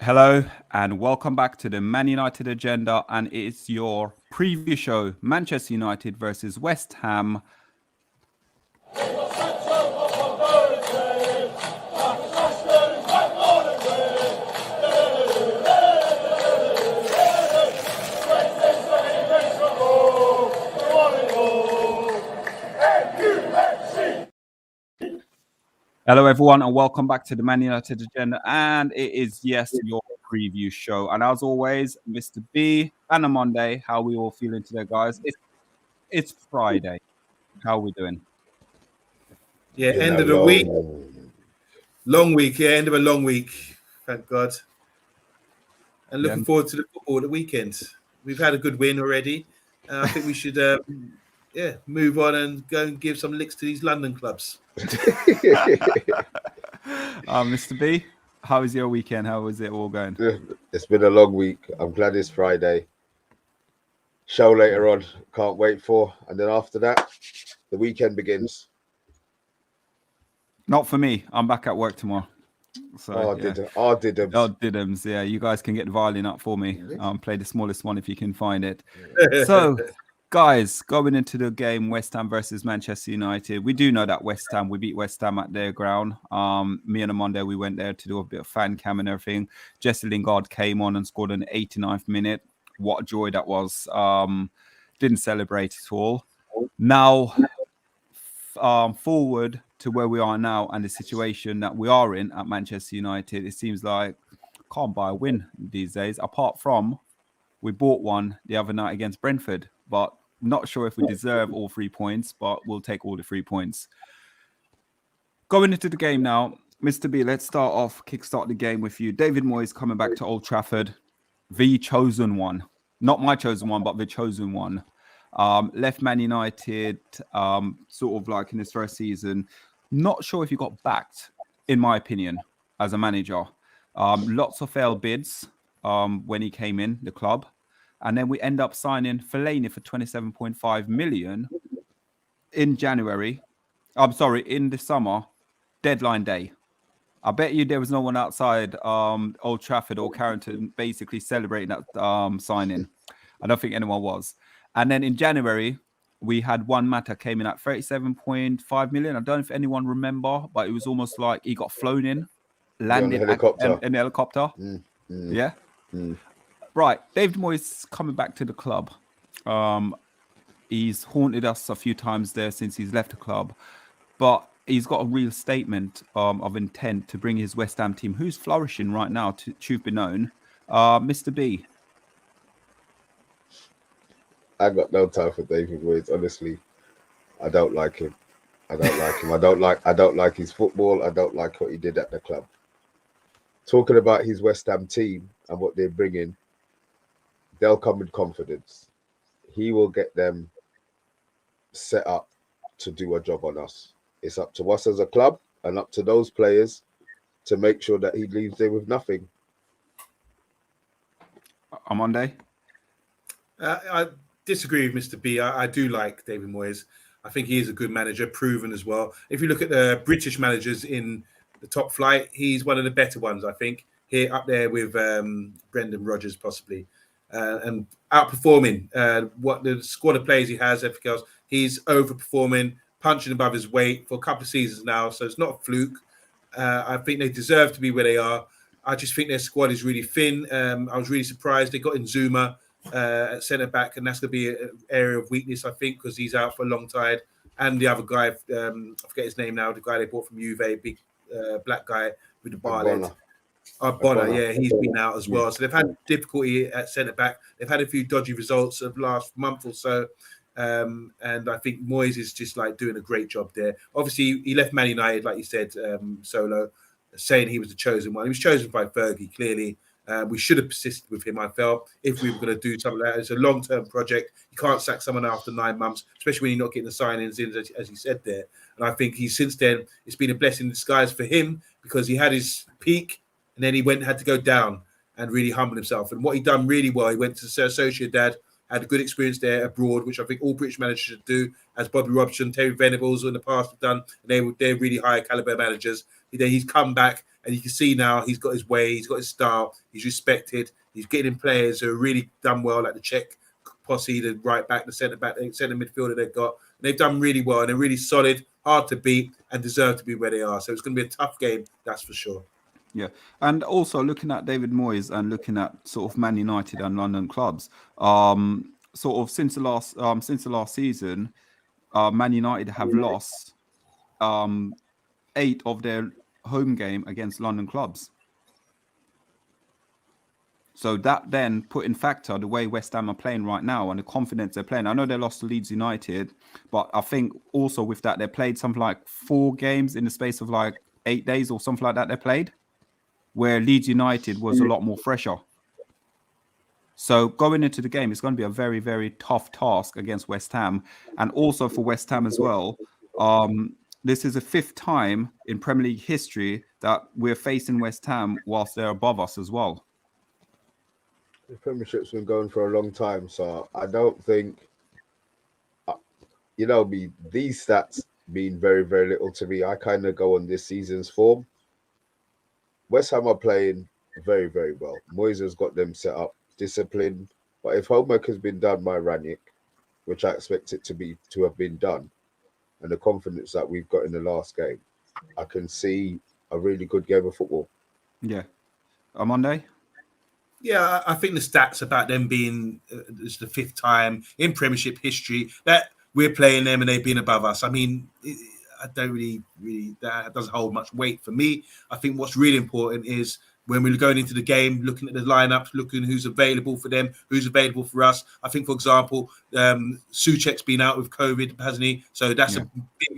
Hello and welcome back to the Man United Agenda, and it's your preview show, Manchester United versus West Ham. Hello everyone and welcome back to the Man United Agenda, and it is, yes, your preview show. And as always, Mr. B and OMONDI, how are we all feeling today, guys? It's Friday. How are we doing? Yeah, end of the week. Long week, yeah, end of a long week. Thank God. And looking forward to the football at the weekend. We've had a good win already. I think we should move on and go and give some licks to these London clubs. Mr. B, how was your weekend? How was it all going? It's been a long week. I'm glad it's Friday. Show later on, can't wait for. And then after that, the weekend begins. Not for me. I'm back at work tomorrow. So, Diddums. Yeah, you guys can get the violin up for me. Play the smallest one if you can find it. So, guys, going into the game, West Ham versus Manchester United. We do know that we beat West Ham at their ground. Me and Monday, we went there to do a bit of fan cam and everything. Jesse Lingard came on and scored an 89th minute. What a joy that was. Didn't celebrate at all. Now, forward to where we are now and the situation that we are in at Manchester United, it seems like can't buy a win these days, apart from we bought one the other night against Brentford, but not sure if we deserve all 3 points, but we'll take all the 3 points. Going into the game now, Mr. B, let's kickstart the game with you. David Moyes coming back to Old Trafford, the chosen one. Not my chosen one, but the chosen one. Left Man United sort of like in his first season. Not sure if he got backed, in my opinion, as a manager. Lots of failed bids when he came in the club. And then we end up signing Fellaini for 27.5 million in January. In the summer, deadline day. I bet you there was no one outside Old Trafford or Carrington basically celebrating that signing. I don't think anyone was. And then in January, we had one matter came in at 37.5 million. I don't know if anyone remember, but it was almost like he got flown in, landed in a helicopter. Yeah. Right. David Moyes coming back to the club. He's haunted us a few times there since he's left the club, but he's got a real statement of intent to bring his West Ham team, who's flourishing right now, to truth be known. Mr. B. I got no time for David Moyes. Honestly, I don't like him. I don't like his football. I don't like what he did at the club. Talking about his West Ham team and what they're bringing, they'll come with confidence. He will get them set up to do a job on us. It's up to us as a club and up to those players to make sure that he leaves there with nothing. OMONDI? I disagree with Mr. B. I do like David Moyes. I think he is a good manager, proven as well. If you look at the British managers in the top flight, he's one of the better ones, I think. Here, up there with Brendan Rodgers, possibly. And outperforming what the squad of players he has, everything else. He's overperforming, punching above his weight for a couple of seasons now. So it's not a fluke. I think they deserve to be where they are. I just think their squad is really thin. I was really surprised. They got in Zuma at centre back, and that's going to be an area of weakness, I think, because he's out for a long time. And the other guy, I forget his name now, the guy they bought from Juve, big black guy with the bar head. Bonner, yeah, he's been out as well. So they've had difficulty at centre back. They've had a few dodgy results of the last month or so. And I think Moyes is just like doing a great job there. Obviously, he left Man United, like you said, Solo, saying he was the chosen one. He was chosen by Fergie, clearly. We should have persisted with him, I felt, if we were going to do something like that. It's a long-term project. You can't sack someone after 9 months, especially when you're not getting the signings in, as he said there. And I think since then, it's been a blessing in disguise for him because he had his peak and then he had to go down and really humble himself. And what he done really well, he went to Sociedad, had a good experience there abroad, which I think all British managers should do, as Bobby Robson, Terry Venables in the past have done. And they're really high caliber managers. Then he's come back And you can see now he's got his way, he's got his style, he's respected. He's getting in players who are really done well, like the Czech posse, the right back, the centre back, the centre midfielder they've got. They've done really well, and they're really solid, hard to beat, and deserve to be where they are. So it's going to be a tough game, that's for sure. Yeah, and also looking at David Moyes and looking at sort of Man United and London clubs, sort of since the last season, Man United have lost 8 of their home game against London clubs. So that then put in factor the way West Ham are playing right now and the confidence they're playing. I know they lost to Leeds United, but I think also with that, they played something like 4 games in the space of like 8 days or something like that they played, where Leeds United was a lot more fresher. So going into the game, it's going to be a very, very tough task against West Ham. And also for West Ham as well, this is the 5th time in Premier League history that we're facing West Ham whilst they're above us as well. The Premiership's been going for a long time, so I don't think, these stats mean very, very little to me. I kind of go on this season's form. West Ham are playing very, very well. Moyes has got them set up, disciplined. But if homework has been done by Ranić, which I expect it to have been done, and the confidence that we've got in the last game, I can see a really good game of football. Yeah. On Monday? Yeah, I think the stats about them being it's the 5th time in Premiership history that we're playing them and they've been above us. I mean, I don't really that doesn't hold much weight for me. I think what's really important is when we're going into the game, looking at the lineups, looking who's available for them, who's available for us. I think, for example, Souček's been out with COVID, hasn't he? So that's a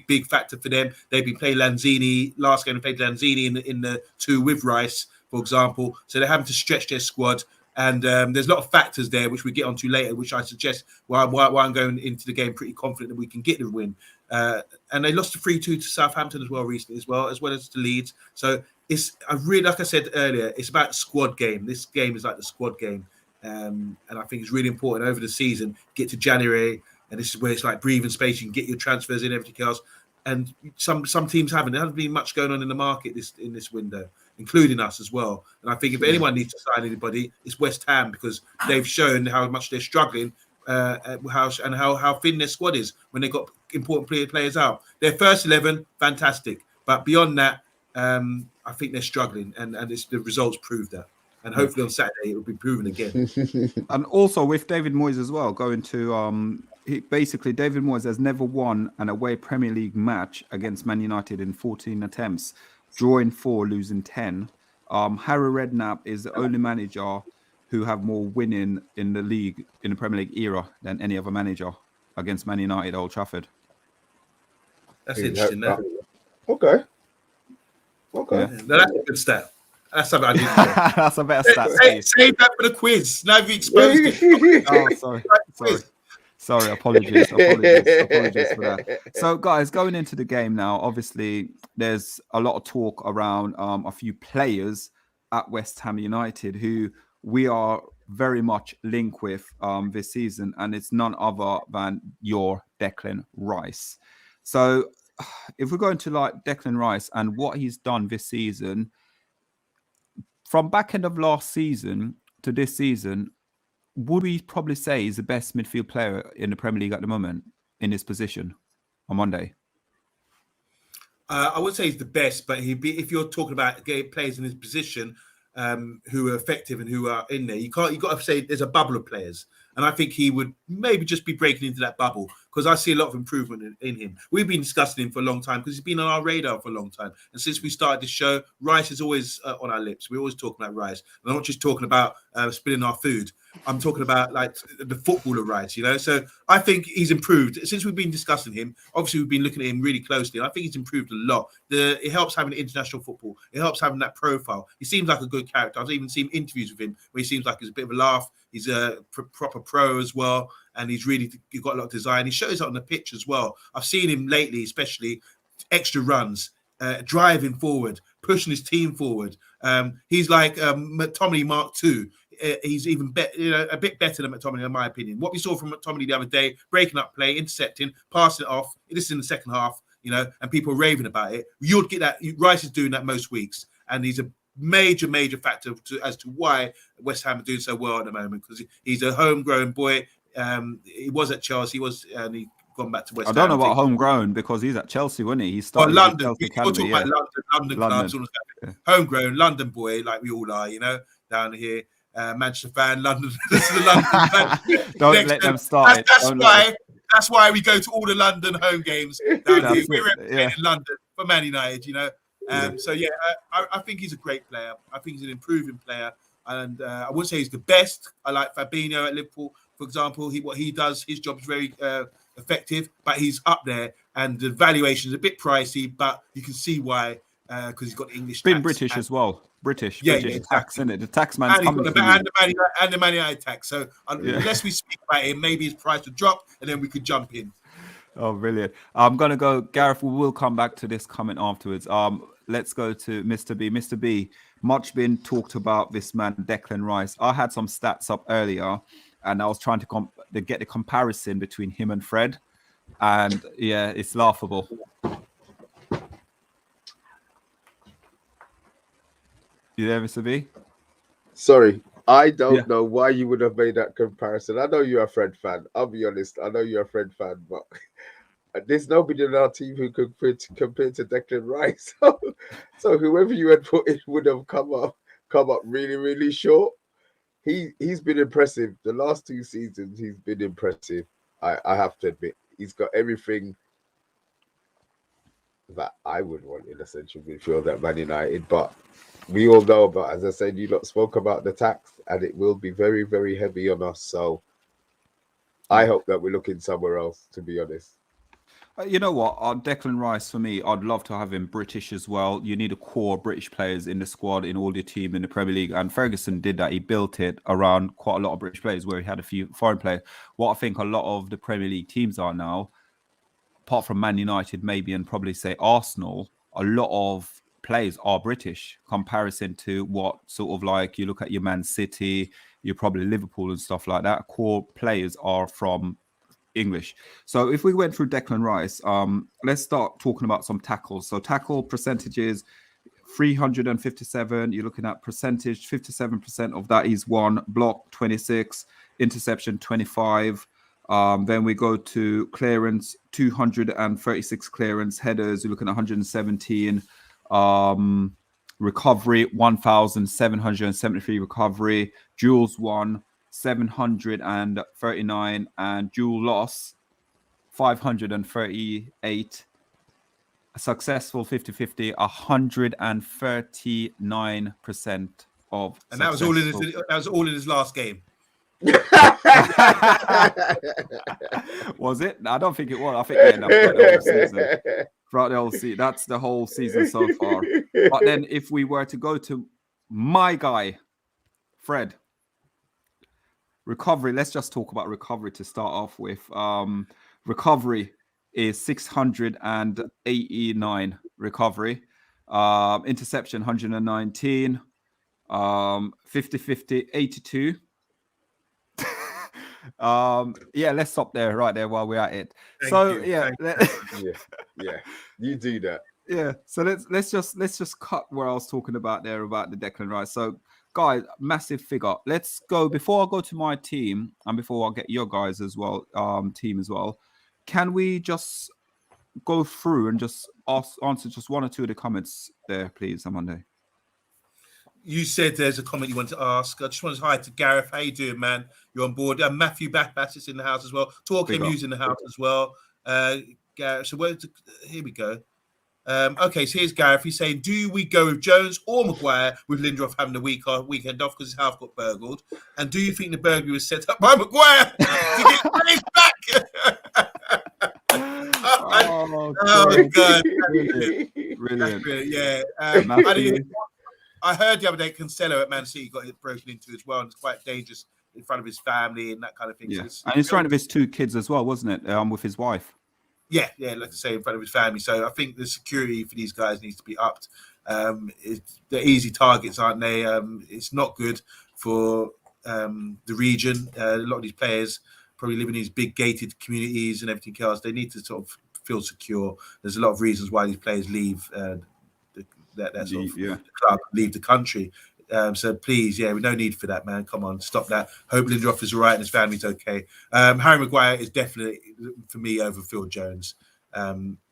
big factor for them. They've been playing Lanzini last game. They played Lanzini in the 2 with Rice, for example. So they're having to stretch their squad. And there's a lot of factors there, which we get onto later, which I suggest why I'm going into the game pretty confident that we can get the win. And they lost 3-2 to Southampton as well recently, as well as to Leeds. So like I said earlier, it's about squad game. This game is like the squad game. And I think it's really important over the season, get to January, and this is where it's like breathing space. You can get your transfers in, everything else. And some teams haven't. There hasn't been much going on in the market in this window, including us as well. And I think if anyone needs to sign anybody, it's West Ham, because they've shown how much they're struggling, how thin their squad is when they got important players out. Their first 11, fantastic, but beyond that, I think they're struggling, and the results prove that. And hopefully on Saturday it will be proven again. And also with David Moyes as well, going to David Moyes has never won an away Premier League match against Man United in 14 attempts, drawing 4, losing 10. Harry Redknapp is the only manager who have more winning in the league, in the Premier League era, than any other manager against Man United at Old Trafford. That's interesting. Okay. Yeah. No, that's a good stat. That's something I didn't know. That's a better stat. Save that for the quiz. Now you've exposed it. Oh, sorry. Apologies for that. So, guys, going into the game now, obviously, there's a lot of talk around a few players at West Ham United who we are very much linked with this season, and it's none other than your Declan Rice. So, if we're going to like Declan Rice and what he's done this season, from back end of last season to this season, would we probably say he's the best midfield player in the Premier League at the moment in his position on Monday? I would say he's the best, but if you're talking about players in his position who are effective and who are in there, you've got to say there's a bubble of players. And I think he would maybe just be breaking into that bubble, because I see a lot of improvement in him. We've been discussing him for a long time because he's been on our radar for a long time. And since we started this show, Rice is always on our lips. We're always talking about Rice. And I'm not just talking about spilling our food. I'm talking about like the footballer Rice, So I think he's improved. Since we've been discussing him, obviously we've been looking at him really closely. And I think he's improved a lot. It helps having international football. It helps having that profile. He seems like a good character. I've even seen interviews with him where he seems like he's a bit of a laugh. He's a proper pro as well, and he's got a lot of desire. And he shows it on the pitch as well. I've seen him lately, especially extra runs, driving forward, pushing his team forward. He's like McTominay Mark II. He's even a bit better than McTominay, in my opinion. What we saw from McTominay the other day, breaking up play, intercepting, passing it off. This is in the second half, and people are raving about it. You'd get that. Rice is doing that most weeks. and he's a major factor as to why West Ham are doing so well at the moment, because he's a homegrown boy. He was at Chelsea, and he gone back to West Ham. I don't know about homegrown, because he's at Chelsea, wasn't he? He started London. Chelsea We're talking about London clubs, all yeah. Homegrown London boy, like we all are, down here. Manchester fan, London. This is the London fan. Don't let them start. That's why we go to all the London home games down here. We're representing London for Man United, So I think he's a great player. I think he's an improving player, and I wouldn't say he's the best. I like Fabinho at Liverpool, for example. What he does, his job is very effective, but he's up there, and the valuation is a bit pricey, but you can see why, because he's got English. Been British as well. British exactly. tax, isn't it? The tax man's coming and the Man United tax. So unless we speak about him, maybe his price would drop, and then we could jump in. Oh, brilliant! I'm gonna go, Gareth. We will come back to this comment afterwards. Let's go to Mr. B. Mr. B, much been talked about this man, Declan Rice. I had some stats up earlier, and I was trying to get the comparison between him and Fred, and yeah, it's laughable. You there, Mr. B? Sorry, I don't know why you would have made that comparison. I know you're a Fred fan. I'll be honest. I know you're a Fred fan, but there's nobody in our team who could compare to Declan Rice. So whoever you had put in would have come up really, really short. He's been impressive. The last 2 seasons, he's been impressive. I have to admit, he's got everything that I would want in a central midfield at Man United, but we all know about, as I said, you lot spoke about the tax, and it will be very, very heavy on us. So I hope that we're looking somewhere else, to be honest. You know what? Declan Rice, for me, I'd love to have him British as well. You need a core British players in the squad, in all your team in the Premier League. And Ferguson did that. He built it around quite a lot of British players, where he had a few foreign players. What I think a lot of the Premier League teams are now, apart from Man United maybe, and probably say Arsenal, a lot of players are British, comparison to what sort of, like, you look at your Man City, you're probably Liverpool and stuff like that. Core players are from English. So if we went through Declan Rice, let's start talking about some tackles. So tackle percentages, 357. You're looking at percentage, 57% of that is won. Block 26, interception 25. Then we go to clearance, 236 clearance. Headers, you're looking at 117. Recovery, 1,773 recovery. Duels won, 739, and dual loss, 538. A successful 50-50, 139% of. And that was all in his last game. Was it? I don't think it was. I think they ended up the whole season. Throughout the whole season. That's the whole season so far. But then if we were to go to my guy, Fred, recovery, let's just talk about recovery to start off with. Recovery is 689 recovery. Interception 119. 50-50, 82. Let's stop there, right there, while we're at it. Thank you. Yeah, You do that. Yeah, so let's just cut where I was talking about there about the Declan Rice. So, guys, massive figure. Let's go, before I go to my team and before I get your guys as well, team as well. Can we just go through and just answer just one or two of the comments there, please, Monday? You said there's a comment you want to ask. I just want to hi to Gareth. How you doing, man? You're on board. Matthew Bass is in the house as well. TalkMU's in the house as well. Gareth. So here we go. Okay, so here's Gareth. He's saying, do we go with Jones or Maguire with Lindelof having the weekend off because his house got burgled? And do you think the burglary was set up by Maguire to get his back? Oh God. Brilliant. Yeah. I heard the other day Cancelo at Man City got it broken into as well, and it's quite dangerous in front of his family and that kind of thing. Yeah. So and in front of his 2 kids as well, wasn't it? With his wife. Yeah, like I say, in front of his family. So I think the security for these guys needs to be upped. They're easy targets, aren't they? It's not good for the region. A lot of these players probably live in these big gated communities and everything else. They need to sort of feel secure. There's a lot of reasons why these players leave the that sort of Yeah. club leave the country. So please, yeah, no need for that, man. Come on, stop that. Hope Lindelof is all right and his family's okay. Harry Maguire is definitely, for me, over Phil Jones.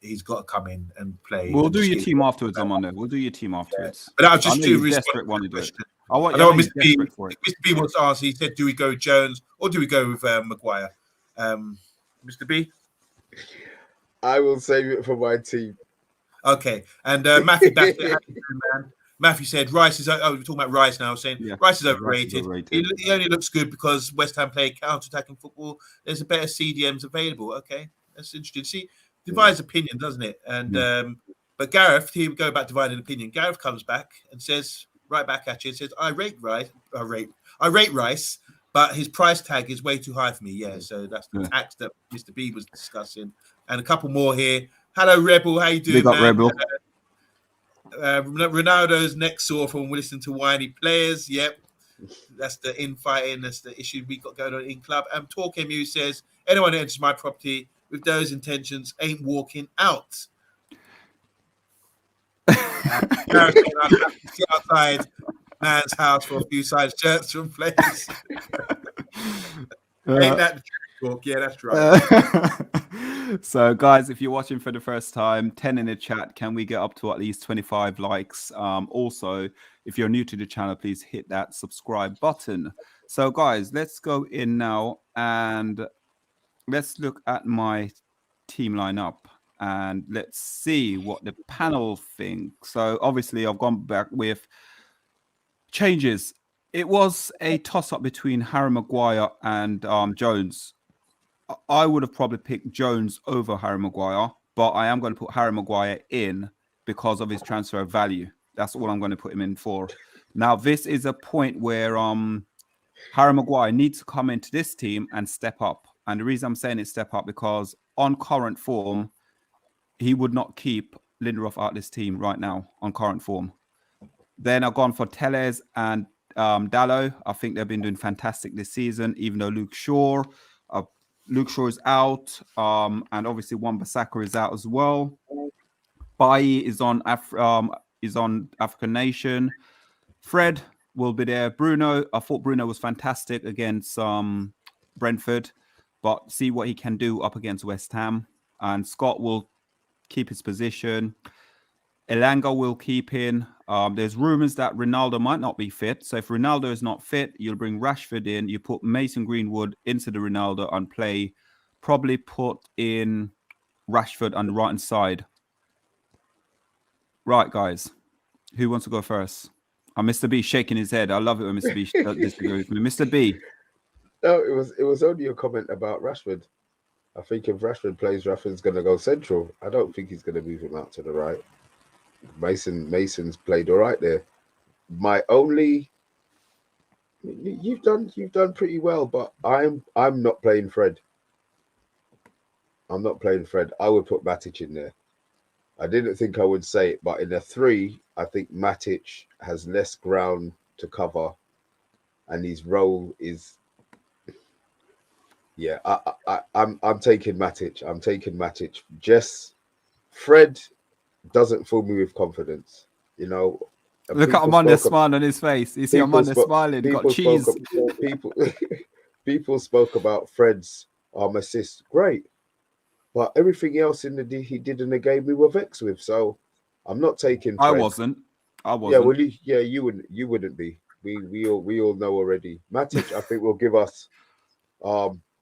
He's got to come in and play. We'll and do just your get- team afterwards, Amanda. We'll do your team afterwards. But I'll I just know do you're respond desperate to want the to do it. question. I I know know Mr. you're B. desperate for it. Mr. B wants to ask. He said, "Do we go with Jones or do we go with Maguire?" Mr. B. I will save it for my team. Okay, and Matthew back there, how you doing, man? Matthew said Rice is. Oh, we're talking about Rice now. Saying Yeah, Rice is Rice is overrated. overrated. He only looks good because West Ham play counter-attacking football. There's a better CDMs available. Okay, that's interesting. See, divides opinion, doesn't it? And but Gareth, here we go about divided opinion. Gareth comes back and says, right back at you, and says, I rate Rice, but his price tag is way too high for me. Yeah, so that's the tax that Mr. B was discussing, and a couple more here. Hello, Rebel. How you doing, Big up, man? Rebel. Ronaldo's neck sore from listening to whiny players. Yep, that's the infighting. That's the issue we got going on in club. And TalkMU says anyone who enters my property with those intentions ain't walking out. I have to sit outside man's house for a few side shirts from players. Ain't that the truth, talk? Yeah, that's right. So, guys, if you're watching for the first time, 10 in the chat. Can we get up to at least 25 likes? Also, if you're new to the channel, please hit that subscribe button. So, guys, let's go in now and let's look at my team lineup and let's see what the panel thinks. So, obviously, I've gone back with changes. It was a toss-up between Harry Maguire and Jones. I would have probably picked Jones over Harry Maguire, but I am going to put Harry Maguire in because of his transfer value. That's all I'm going to put him in for. Now, this is a point where Harry Maguire needs to come into this team and step up. And the reason I'm saying it step up because on current form, he would not keep Lindelof out of this team right now on current form. Then I've gone for Telles and Dalot. I think they've been doing fantastic this season, even though Luke Shaw is out, and obviously Wan-Bissaka is out as well. Bailly is on African Nation. Fred will be there. Bruno, I thought Bruno was fantastic against Brentford, but see what he can do up against West Ham. And Scott will keep his position. Elanga will keep in. There's rumors that Ronaldo might not be fit. So if Ronaldo is not fit, you'll bring Rashford in. You put Mason Greenwood into the Ronaldo and play. Probably put in Rashford on the right-hand side. Right, guys. Who wants to go first? Mr. B shaking his head. I love it when Mr. B disagrees with me. Mr. B. No, it was only a comment about Rashford. I think if Rashford plays, Rashford's going to go central. I don't think he's going to move him out to the right. Mason's played all right there. My only, you've done pretty well, but I'm not playing Fred. I'm not playing Fred. I would put Matic in there. I didn't think I would say it, but in a 3, I think Matic has less ground to cover, and his role is. Yeah, I'm taking Matic. I'm taking Matic. Just Fred doesn't fill me with confidence. You know, look at Amanda's smile on his face. You see Amanda smiling. Got cheese. People spoke about Fred's assist. Great, but everything else he did in the game, we were vexed with. So I'm not taking Fred. I wasn't. Yeah, well, you wouldn't be. We all know already. Matic, I think, will give us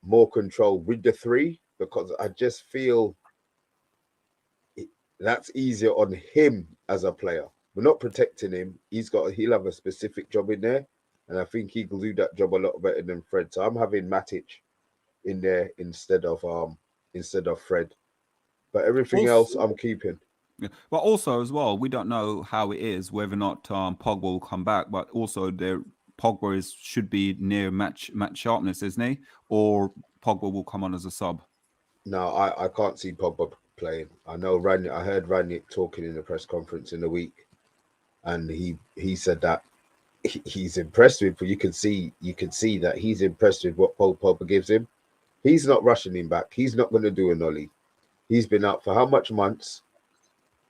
more control with the 3 because I just feel that's easier on him as a player. We're not protecting him. He'll have a specific job in there, and I think he'll do that job a lot better than Fred. So I'm having Matic in there instead of Fred. But everything else I'm keeping. Yeah. But also as well, we don't know how it is whether or not Pogba will come back. But also, Pogba should be near match sharpness, isn't he? Or Pogba will come on as a sub. No, I can't see Pogba playing. I know I heard Ranić talking in the press conference in the week, and he said that he's impressed with. But you can see that he's impressed with what Pogba gives him. He's not rushing him back. He's not going to do a nollie. He's been out for how much months?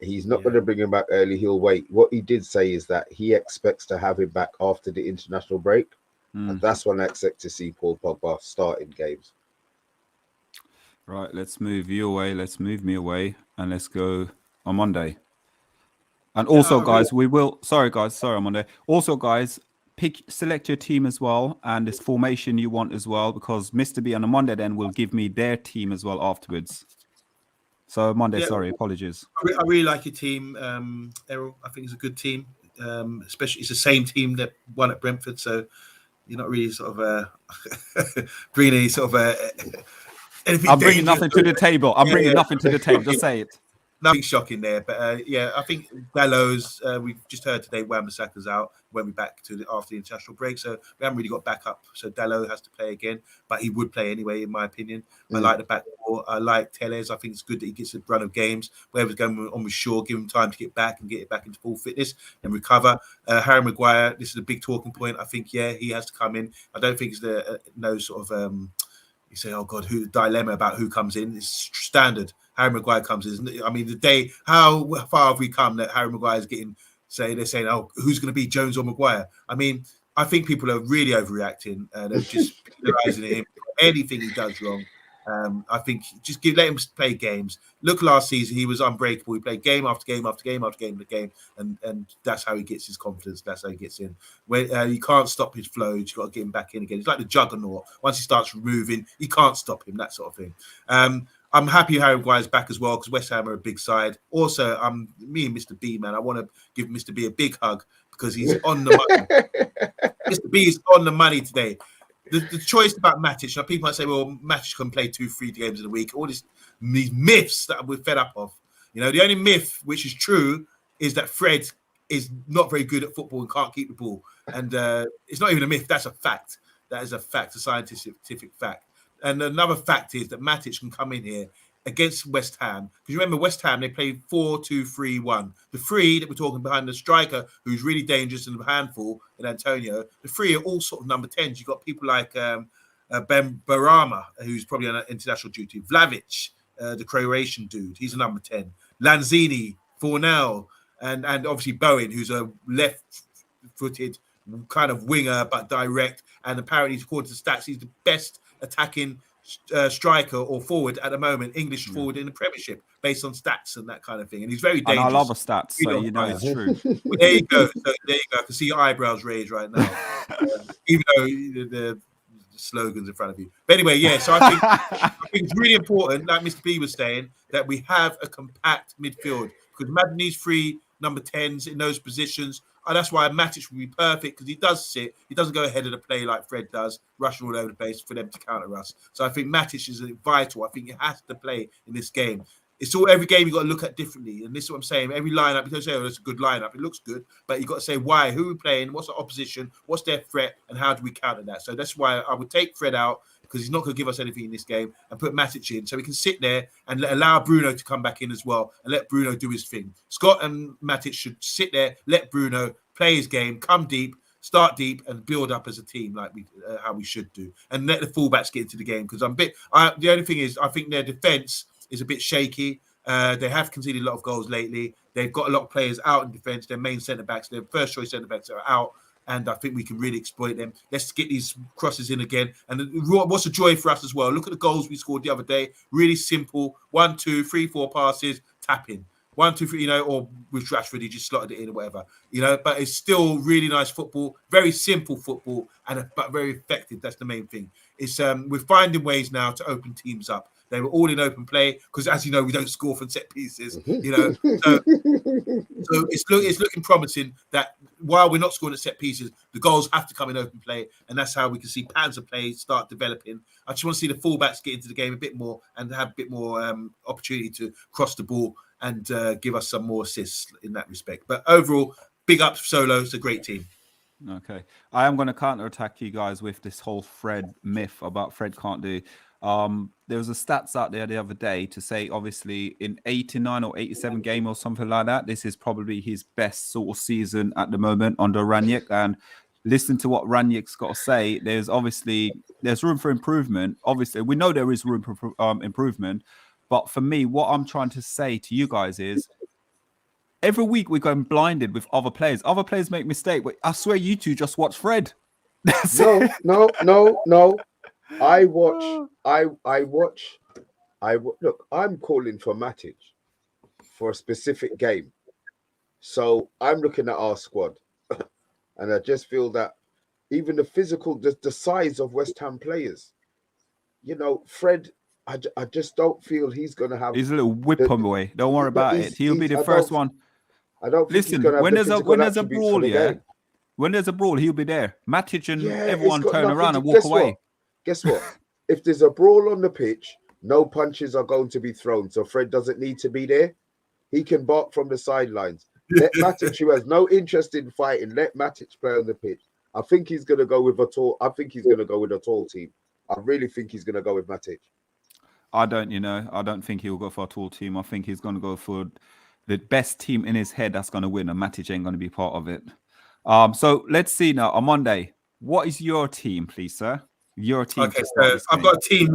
He's not going to bring him back early. He'll wait. What he did say is that he expects to have him back after the international break. And that's when I expect to see Paul Pogba starting games. Right, let's move you away. Let's move me away. And let's go on Monday. And also, guys, we will... Sorry, on Monday. Also, guys, select your team as well. And this formation you want as well. Because Mr. B on a Monday then will give me their team as well afterwards. So Monday, sorry, apologies. I really like your team, Errol. I think it's a good team. Especially it's the same team that won at Brentford. So you're not really sort of bringing any sort of... I'm bringing nothing to the table. I'm bringing nothing to the table. Just say it. Nothing shocking there, but I think Dalot's. We've just heard today Wan-Bissaka's out. Won't be back after the international break, so we haven't really got backup. So Dalot has to play again, but he would play anyway, in my opinion. I like the back four. I like Tellez. I think it's good that he gets a run of games. Whatever's going on with Shaw, give him time to get back and get it back into full fitness and recover. Harry Maguire. This is a big talking point. I think he has to come in. I don't think it's no sort of. You say, oh God, who dilemma about who comes in? It's standard. Harry Maguire comes in. I mean, how far have we come that Harry Maguire is they're saying, oh, who's going to be Jones or Maguire? I mean, I think people are really overreacting and they're just penalising him for anything he does wrong. I think just let him play games. Look, last season he was unbreakable. He played game after game after game after game after game, and that's how he gets his confidence. That's how he gets in. When you can't stop his flow, you've got to get him back in again. He's like the juggernaut. Once he starts moving, you can't stop him. That sort of thing. I'm happy Harry Maguire's back as well because West Ham are a big side. Also, me and Mr. B, man, I want to give Mr. B a big hug because he's on the money. Mr. B is on the money today. The choice about Matic, now people might say, well, Matic can play 2-3 games in a week. All these myths that we're fed up of. You know, the only myth which is true is that Fred is not very good at football and can't keep the ball. And it's not even a myth. That's a fact. That is a fact, a scientific fact. And another fact is that Matic can come in here against West Ham. Because you remember West Ham, they played 4-2-3-1. The three that we're talking behind the striker, who's really dangerous and a handful in Antonio, the three are all sort of number 10s. You've got people like Ben Barama, who's probably on international duty. Vlavic, the Croatian dude, he's a number 10. Lanzini, Fornell, and obviously Bowen, who's a left-footed kind of winger, but direct. And apparently, according to stats, he's the best attacking striker or forward at the moment, English forward in the Premiership, based on stats and that kind of thing. And he's very dangerous. And I love the stats, so you know it's true. Well, there you go. So there you go. I can see your eyebrows raised right now, even though the slogans in front of you. But anyway, yeah. So I think it's really important, like Mr. B was saying, that we have a compact midfield because imagine these three number 10s in those positions. That's why Matic would be perfect because he does sit. He doesn't go ahead of the play like Fred does, rushing all over the place for them to counter us. So I think Matic is vital. I think he has to play in this game. It's all every game you got to look at differently, and this is what I'm saying. Every lineup, you don't say, "Oh, that's a good lineup. It looks good," but you got to say why, who we're playing, what's the opposition, what's their threat, and how do we counter that. So that's why I would take Fred out because he's not going to give us anything in this game, and put Matic in so we can sit there and allow Bruno to come back in as well, and let Bruno do his thing. Scott and Matic should sit there, let Bruno play his game, come deep, start deep, and build up as a team like how we should do, and let the fullbacks get into the game because the only thing is I think their defense is a bit shaky. They have conceded a lot of goals lately. They've got a lot of players out in defence. Their main centre-backs, their first-choice centre-backs are out, and I think we can really exploit them. Let's get these crosses in again. And what's a joy for us as well? Look at the goals we scored the other day. Really simple. 1, 2, 3, 4 passes, tap in. 1, 2, 3, or with Rashford, he just slotted it in or whatever, but it's still really nice football, very simple football, but very effective. That's the main thing. It's we're finding ways now to open teams up. They were all in open play because, as you know, we don't score from set pieces. So it's looking promising that while we're not scoring at set pieces, the goals have to come in open play, and that's how we can see patterns of play start developing. I just want to see the fullbacks get into the game a bit more and have a bit more opportunity to cross the ball and give us some more assists in that respect. But overall, big up Solo. It's a great team. Okay. I am going to counter-attack you guys with this whole Fred myth about Fred can't do. There was a stats out there the other day to say, obviously, in 89 or 87 game or something like that, this is probably his best sort of season at the moment under Ranić. And listen to what Ranić's got to say. There's room for improvement. Obviously, we know there is room for improvement. But for me, what I'm trying to say to you guys is every week we're going blinded with other players. Other players make mistakes, but I swear you two just watch Fred. That's it. No. I watch. Look. I'm calling for Matic for a specific game, so I'm looking at our squad, and I just feel that even the size of West Ham players, Fred. I just don't feel he's going to have. He's a little whip him away. Don't worry about it. He'll be the first one. I don't think he's Listen, going to have when the there's physical a attributes brawl, for the yeah, game. when there's a brawl, he'll be there. Matic and Yeah, everyone it's got turn nothing around to- and walk guess away. what? Guess what? If there's a brawl on the pitch, no punches are going to be thrown. So Fred doesn't need to be there. He can bark from the sidelines. Let Matic, who has no interest in fighting, let Matic play on the pitch. I think he's going to go with a tall. I think he's going to go with a tall team. I really think he's going to go with Matic. I don't think he'll go for a tall team. I think he's going to go for the best team in his head that's going to win, and Matic ain't going to be part of it. So let's see now on Monday. What is your team, please, sir? Your team. Okay, so I've got a team.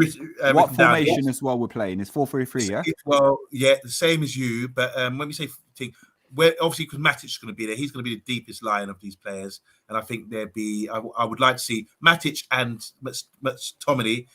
What formation as well we're playing? It's 4-3-3, yeah? Well, yeah, the same as you. But when we say team, obviously because Matic is going to be there, he's going to be the deepest line of these players, and I think I would like to see Matic and McTominay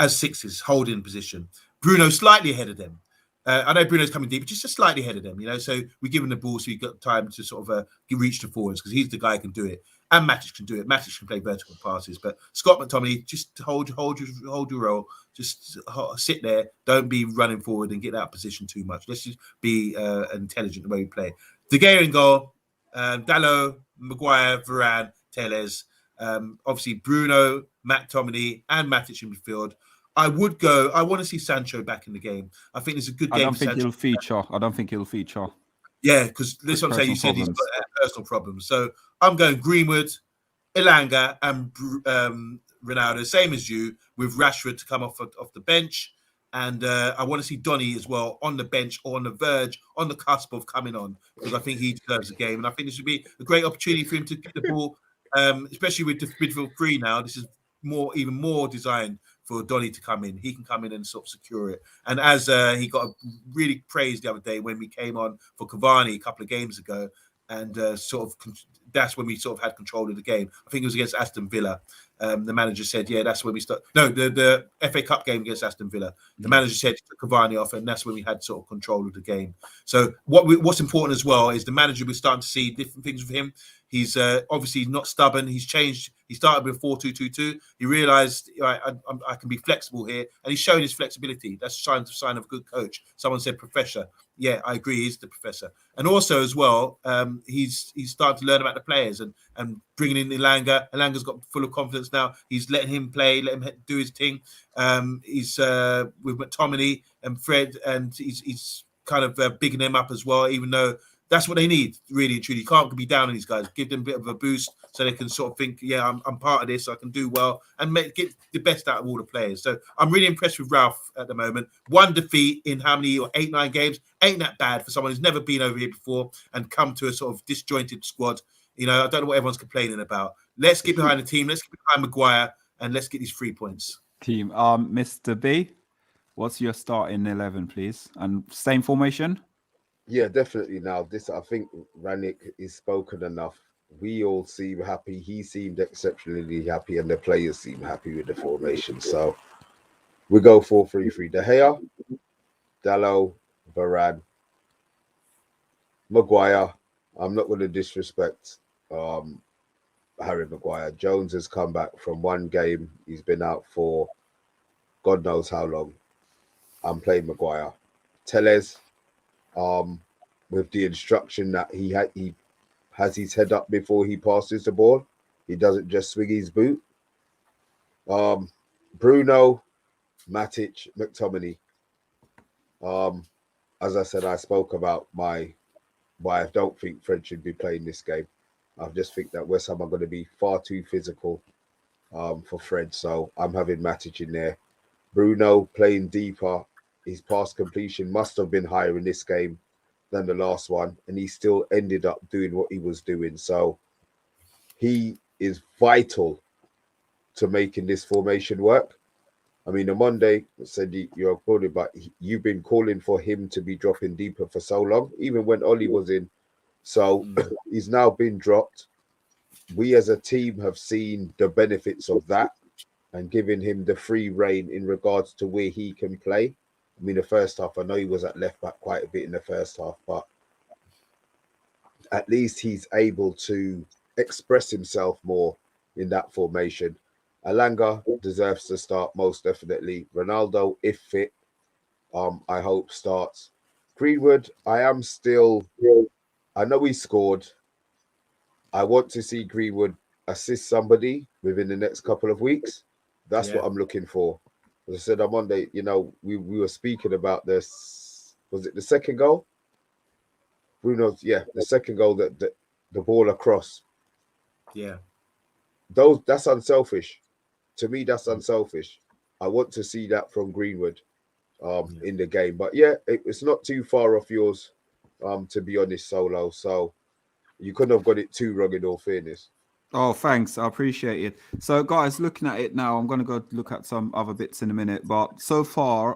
as sixes, holding position. Bruno slightly ahead of them. I know Bruno's coming deep, but just slightly ahead of them, So we give him the ball so he got time to sort of reach the forwards because he's the guy who can do it. And Matic can do it. Matic can play vertical passes. But Scott McTominay, just hold your role. Just sit there. Don't be running forward and get out of position too much. Let's just be intelligent the way we play. De Gea in goal. Dalot, Maguire, Varane, Telles. Obviously, Bruno, McTominay, and Matic in midfield. I want to see Sancho back in the game. I think it's a good game. I don't think he'll feature. Yeah, because this one say you said he's got personal problems. So I'm going Greenwood, Elanga, and Ronaldo, same as you, with Rashford to come off the bench. And I want to see Donny as well on the bench or on the verge, on the cusp of coming on, because I think he deserves the game. And I think this would be a great opportunity for him to get the ball, especially with the midfield three now. This is even more designed for Donny to come in. He can come in and sort of secure it. And as he got really praised the other day when we came on for Cavani a couple of games ago, and that's when we sort of had control of the game. I think it was against Aston Villa. The manager said, yeah, that's when we start. No, the FA Cup game against Aston Villa. The manager said Cavani off, and that's when we had sort of control of the game. So what's important as well is the manager, we're starting to see different things with him. He's obviously not stubborn. He's changed. He started with 4-2-2-2. He realised I can be flexible here, and he's showing his flexibility. That's a sign of a good coach. Someone said professor. Yeah, I agree. He's the professor. And also as well, he's starting to learn about the players and bringing in Elanga. Elanga's got full of confidence now. He's letting him play, let him do his thing. He's with McTominay and Fred, and he's kind of bigging them up as well, even though that's what they need, really and truly. You can't be down on these guys. Give them a bit of a boost so they can sort of think, yeah, I'm part of this. I can do well and get the best out of all the players. So I'm really impressed with Ralph at the moment. One defeat in how many, 8-9 games? Ain't that bad for someone who's never been over here before and come to a sort of disjointed squad. I don't know what everyone's complaining about. Let's get behind the team. Let's get behind Maguire and let's get these 3 points. Team, Mr. B, what's your starting 11, please? And same formation? Yeah, definitely. Now, I think Ranić is spoken enough. We all seem happy. He seemed exceptionally happy, and the players seem happy with the formation. So we go 4-3-3. De Gea, Dalot, Varane, Maguire. I'm not going to disrespect Harry Maguire. Jones has come back from one game. He's been out for God knows how long. I'm playing Maguire. Telles, with the instruction that he has his head up before he passes the ball. He doesn't just swing his boot. Bruno, Matic, McTominay. As I said, I spoke about why I don't think Fred should be playing this game. I just think that West Ham are going to be far too physical for Fred. So I'm having Matic in there. Bruno playing deeper. His pass completion must have been higher in this game than the last one, and he still ended up doing what he was doing. So he is vital to making this formation work. I mean, on Monday said you're calling, but you've been calling for him to be dropping deeper for so long. Even when Oli was in, So he's now been dropped. We as a team have seen the benefits of that and giving him the free rein in regards to where he can play. I mean, the first half, I know he was at left back quite a bit in the first half, but at least he's able to express himself more in that formation. Alanga deserves to start most definitely. Ronaldo, if fit, I hope starts. Greenwood, I know he scored. I want to see Greenwood assist somebody within the next couple of weeks. That's what I'm looking for. As I said on Monday, we were speaking about this. Was it the second goal? Bruno's, the second goal that the ball across. Yeah. That's unselfish. To me, that's unselfish. I want to see that from Greenwood in the game. But it's not too far off yours, to be honest, Solo. So you couldn't have got it too wrong in all fairness. Oh, thanks. I appreciate it. So, guys, looking at it now, I'm going to go look at some other bits in a minute. But so far,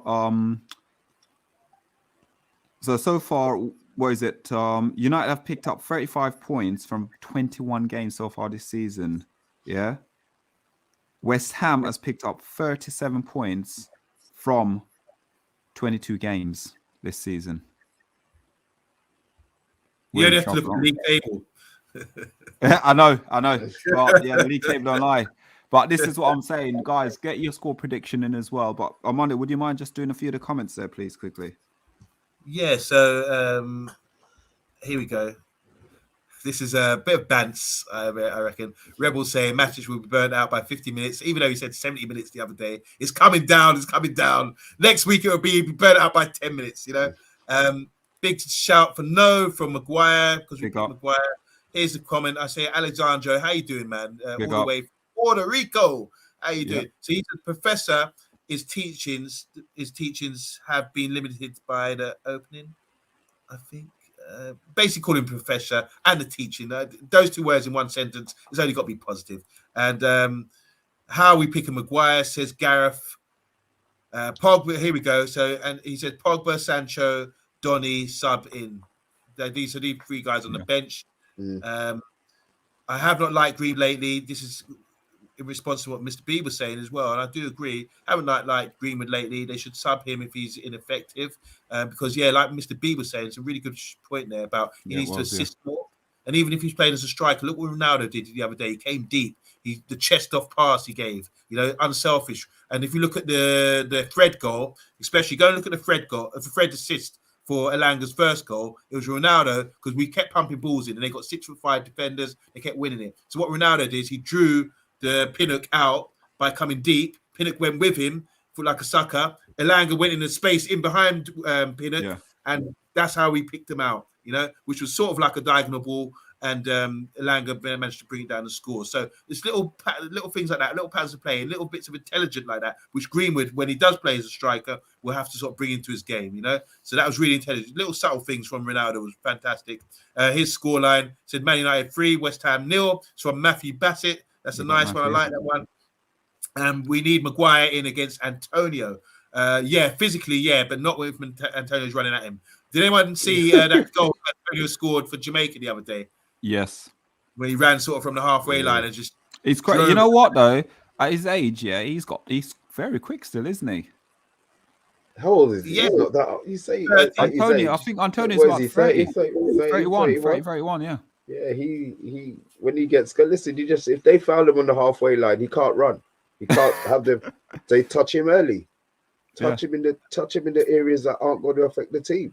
what is it? United have picked up 35 points from 21 games so far this season. Yeah. West Ham has picked up 37 points from 22 games this season. You only have to look at the league table. I know. But the league table don't lie. But this is what I'm saying, guys. Get your score prediction in as well. But Armando, would you mind just doing a few of the comments there, please, quickly? Yeah. So here we go. This is a bit of bants, I reckon. Rebels saying Matic will be burnt out by 50 minutes, even though he said 70 minutes the other day. It's coming down. Next week it will be burnt out by 10 minutes. Big shout for no from Maguire because we picked Maguire. Here's a comment. I say, Alejandro, how you doing, man? All the way from Puerto Rico. How you doing? So he said, Professor, his teachings have been limited by the opening, I think. Basically call him Professor and the teaching. Those two words in one sentence has only got to be positive. And how we pick a Maguire, says Gareth. Pogba, here we go. So, and he said Pogba, Sancho, Donny, sub in. These are the three guys on the bench. I have not liked Green lately. This is in response to what Mr. B was saying as well, and I do agree. Haven't liked Greenwood lately. They should sub him if he's ineffective, because like Mr. B was saying, it's a really good point there about he needs to assist more. And even if he's playing as a striker, look what Ronaldo did the other day. He came deep. The chest off pass he gave, unselfish. And if you look at the Fred goal, especially go and look at the Fred goal, the Fred assist for Elanga's first goal, it was Ronaldo because we kept pumping balls in and they got 6'5" defenders. They kept winning it. So what Ronaldo did is he drew the Pinnock out by coming deep. Pinnock went with him for like a sucker. Elanga went in the space in behind Pinnock, and that's how we picked him out, which was sort of like a diagonal ball, and Elanga managed to bring it down and score. So there's little things like that, little patterns of play, little bits of intelligence like that, which Greenwood, when he does play as a striker, will have to sort of bring into his game, So that was really intelligent. Little subtle things from Ronaldo was fantastic. His scoreline said Man United 3, West Ham 0. It's from Matthew Bassett. That's a nice one. I like that one. We need Maguire in against Antonio. Physically, but not with Antonio's running at him. Did anyone see that goal Antonio scored for Jamaica the other day? Yes. When he ran sort of from the halfway line and just... He's great. You know what, though? At his age, he's very quick still, isn't he? How old is he? Yeah. He's not that... You say... Antonio, I think Antonio's about 30. 31, yeah. Yeah, he when he gets good, listen, if they foul him on the halfway line, he can't run. He can't have them. They touch him early, touch him in the areas that aren't going to affect the team.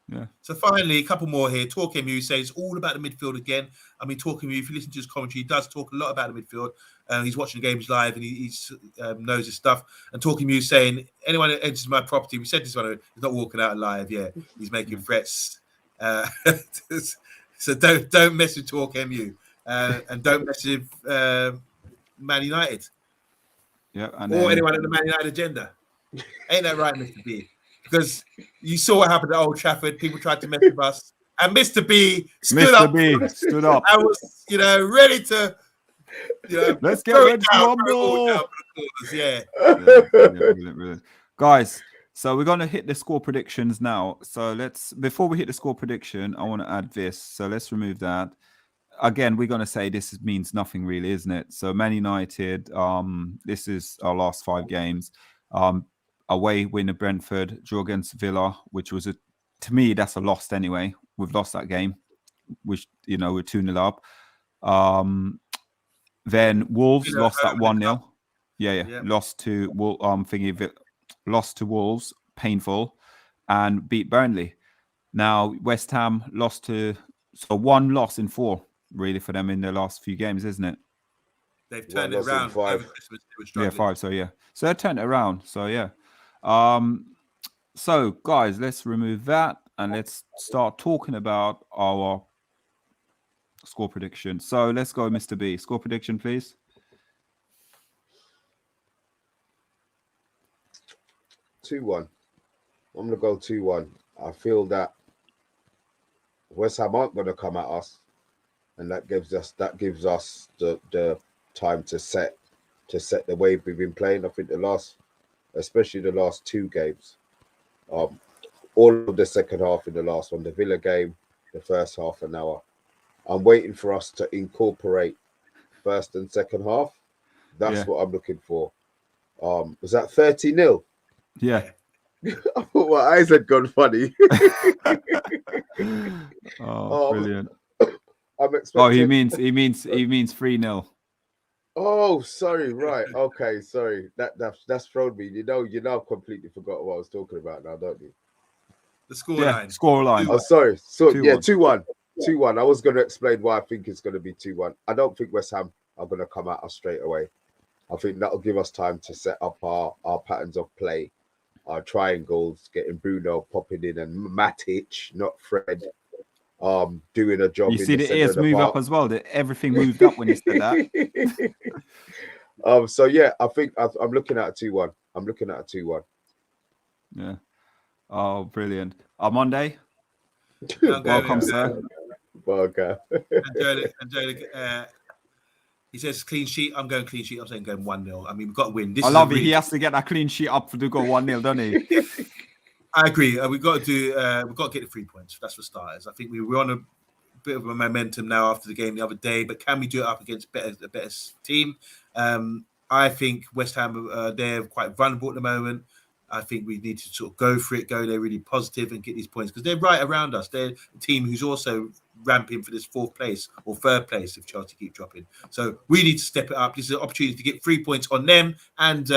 Yeah. So finally, a couple more here. TalkMU says all about the midfield again. I mean, TalkMU, if you listen to his commentary, he does talk a lot about the midfield. He's watching the games live and he knows his stuff. And TalkMU saying anyone that enters my property, we said this one, he's not walking out alive. Yeah, he's making threats. So don't mess with TalkMU and don't mess with Man United. Yeah, or anyone in the Man United agenda. Ain't that right, Mr. B? Because you saw what happened at Old Trafford. People tried to mess with us, and Mr. B stood up. I was, ready to, let's get ready to rumble. Yeah. Brilliant. Guys. So we're going to hit the score predictions now. So before we hit the score prediction, I want to add this. So let's remove that. Again, we're going to say this means nothing really, isn't it? So Man United, this is our last 5 games. Away win at Brentford, draw against Villa, which was to me, that's a loss anyway. We've lost that game, which, we're 2-0 up. Then Wolves lost that 1-0. Yeah. Lost to Wolves, painful, and beat Burnley. Now West Ham so 1 loss in 4 really for them in the last few games, isn't it? They've turned it around. 5. Over Christmas, they were struggling. 5. So yeah, so they turned it around. So yeah. So guys, let's remove that and let's start talking about our score prediction. So let's go, Mr. B. Score prediction, please. 2-1. I'm gonna go 2-1. I feel that West Ham aren't gonna come at us, and that gives us the time to set the way we've been playing. I think especially the last 2 games, all of the second half in the last one, the Villa game, the first half an hour. I'm waiting for us to incorporate first and second half. That's what I'm looking for. Was that 30-0? Yeah. I thought my eyes had gone funny. Brilliant. I'm expecting. He means 3-0. Oh, sorry. Right. Okay. Sorry. That's thrown me. You know, I've completely forgot what I was talking about now, don't you? The scoreline. Scoreline. Oh, sorry. So 2-1. 2-1. 2-1. I was going to explain why I think it's going to be 2-1. I don't think West Ham are going to come at us straight away. I think that'll give us time to set up our patterns of play, our triangles, getting Bruno popping in and Matic, not Fred, doing a job. You see the ears move up as well. Everything moved up when you said that. So yeah, I think I'm looking at a 2-1. I'm looking at a 2-1. Yeah. Oh, brilliant. Monday. Welcome, sir. Welcome. Angelic, he says clean sheet. I'm going clean sheet. I'm saying going 1-0. I mean, we've got to win. I love it. He has to get that clean sheet up to go 1-0, doesn't he? I agree. We've got to get the 3 points. That's for starters. I think we're on a bit of a momentum now after the game the other day, but can we do it up against a better team? I think West Ham, they're quite vulnerable at the moment. I think we need to sort of go for it, go there really positive and get these points because they're right around us. They're a team who's also ramping for this 4th place or 3rd place if Chelsea keep dropping. So we need to step it up. This is an opportunity to get 3 points on them and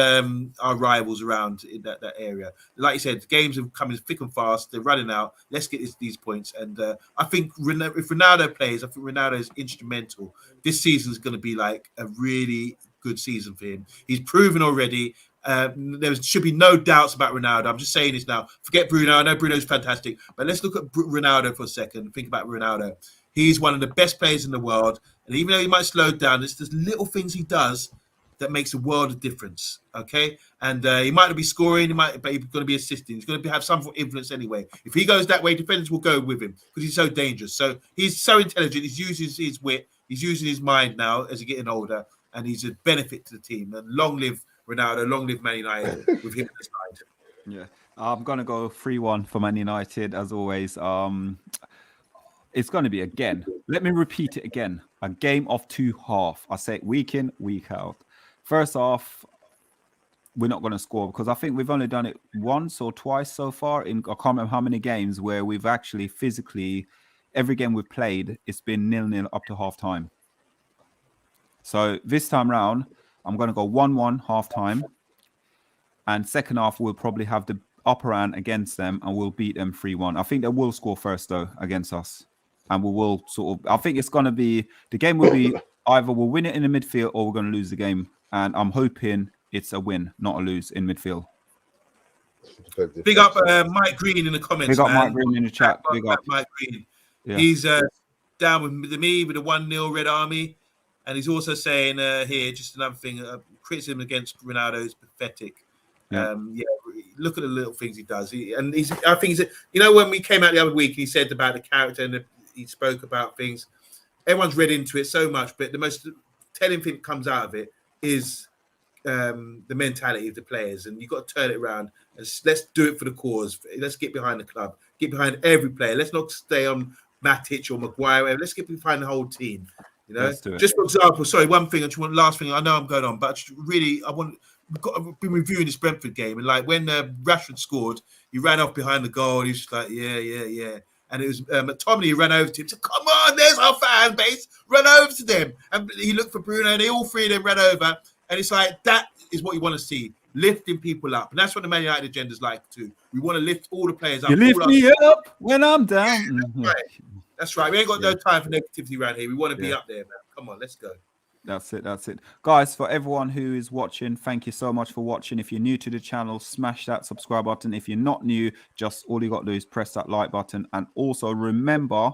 our rivals around in that area. Like you said, the games are coming thick and fast. They're running out. Let's get these points. And I think if Ronaldo plays, I think Ronaldo is instrumental. This season is going to be like a really good season for him. He's proven already. There should be no doubts about Ronaldo. I'm just saying this now. Forget Bruno. I know Bruno's fantastic, but let's look at Ronaldo for a second. Think about Ronaldo. He's one of the best players in the world, and even though he might slow down, there's little things he does that makes a world of difference. Okay, and he might not be scoring, but he's going to be assisting. He's going to have some influence anyway. If he goes that way, defenders will go with him because he's so dangerous. So he's so intelligent. He's using his wit. He's using his mind now as he's getting older, and he's a benefit to the team. And long live Ronaldo, long live Man United with him at the side. Yeah, I'm going to go 3-1 for Man United as always. It's going to be, again, let me repeat it again, a game of 2 halves. I say it week in, week out. First half, we're not going to score because I think we've only done it once or twice so far. I can't remember how many games where we've actually physically, every game we've played, it's been 0-0 up to half time. So this time round, I'm going to go 1-1 half time. And second half, we'll probably have the upper hand against them and we'll beat them 3-1. I think they will score first, though, against us. And we will I think it's going to be, the game will be either we'll win it in the midfield or we're going to lose the game. And I'm hoping it's a win, not a lose in midfield. Big up Mike Green in the comments. Big up Mike Green in the chat. Big up Mike Green. Yeah. He's down with me with the 1-0 Red Army. And he's also saying here, just another thing, criticism against Ronaldo is pathetic. Yeah. Look at the little things he does. I think he's, when we came out the other week, he said about the character and he spoke about things. Everyone's read into it so much, but the most telling thing that comes out of it is the mentality of the players, and you've got to turn it around. And let's do it for the cause. Let's get behind the club. Get behind every player. Let's not stay on Matic or Maguire. Let's get behind the whole team. You know, just for example, sorry, one thing, last thing. I know I'm going on, but really, I've been reviewing this Brentford game, and like when Rashford scored, he ran off behind the goal. And he was just like, yeah. And it was McTominay who ran over to him. Said, "Come on, there's our fan base. Run over to them." And he looked for Bruno, and all three of them ran over. And it's like that is what you want to see, lifting people up, and that's what the Man United agenda is like too. We want to lift all the players up. You lift me up when I'm down. That's right. We ain't got no time for negativity around here. We want to be up there, man. Come on, let's go. That's it. Guys, for everyone who is watching, thank you so much for watching. If you're new to the channel, smash that subscribe button. If you're not new, just all you got to do is press that like button. And also remember,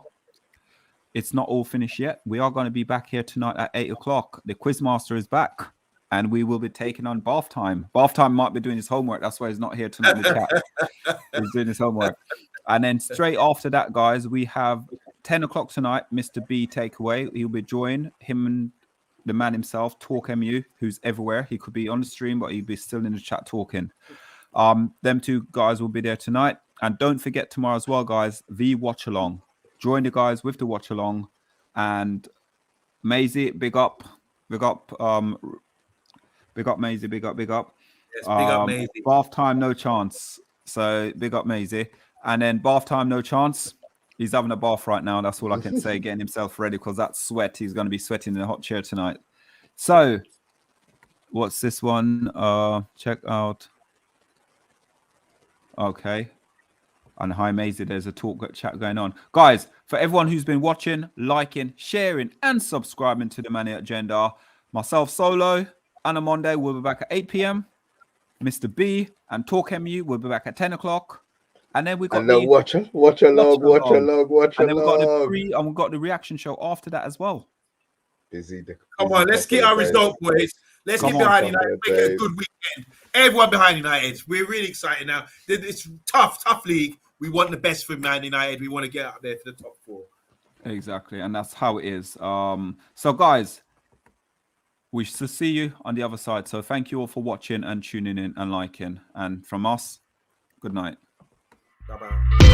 it's not all finished yet. We are going to be back here tonight at 8 o'clock. The Quizmaster is back, and we will be taking on Bath Time. Bath Time might be doing his homework. That's why he's not here tonight in the chat. He's doing his homework. And then straight after that, guys, we have 10 o'clock tonight, Mr. B Takeaway. He'll be joining him and the man himself, TalkMU, who's everywhere. He could be on the stream, but he'll be still in the chat talking. Them two guys will be there tonight. And don't forget tomorrow as well, guys, the watch along. Join the guys with the watch along. And MAISEY, big up. Big up MAISEY, big up. Yes, big up MAISEY. Bath Time, no chance. So big up MAISEY. And then Bath Time, no chance. He's having a bath right now. That's all I can say. Getting himself ready because that sweat, he's going to be sweating in a hot chair tonight. So, what's this one? Check out. Okay. And hi, MAISEY. There's a talk chat going on. Guys, for everyone who's been watching, liking, sharing, and subscribing to the Money Agenda, myself solo and OMONDI will be back at 8 p.m. Mr. B and TalkMU will be back at 10 o'clock. And then we got watch along. And then we've got the reaction show after that as well. Come on, let's get our result, boys. Let's get behind United. Make it a good weekend. Everyone behind United. We're really excited now. It's tough league. We want the best for Man United. We want to get up there for the top 4. Exactly, and that's how it is. So, guys, we shall see you on the other side. So, thank you all for watching and tuning in and liking. And from us, good night. Bye-bye.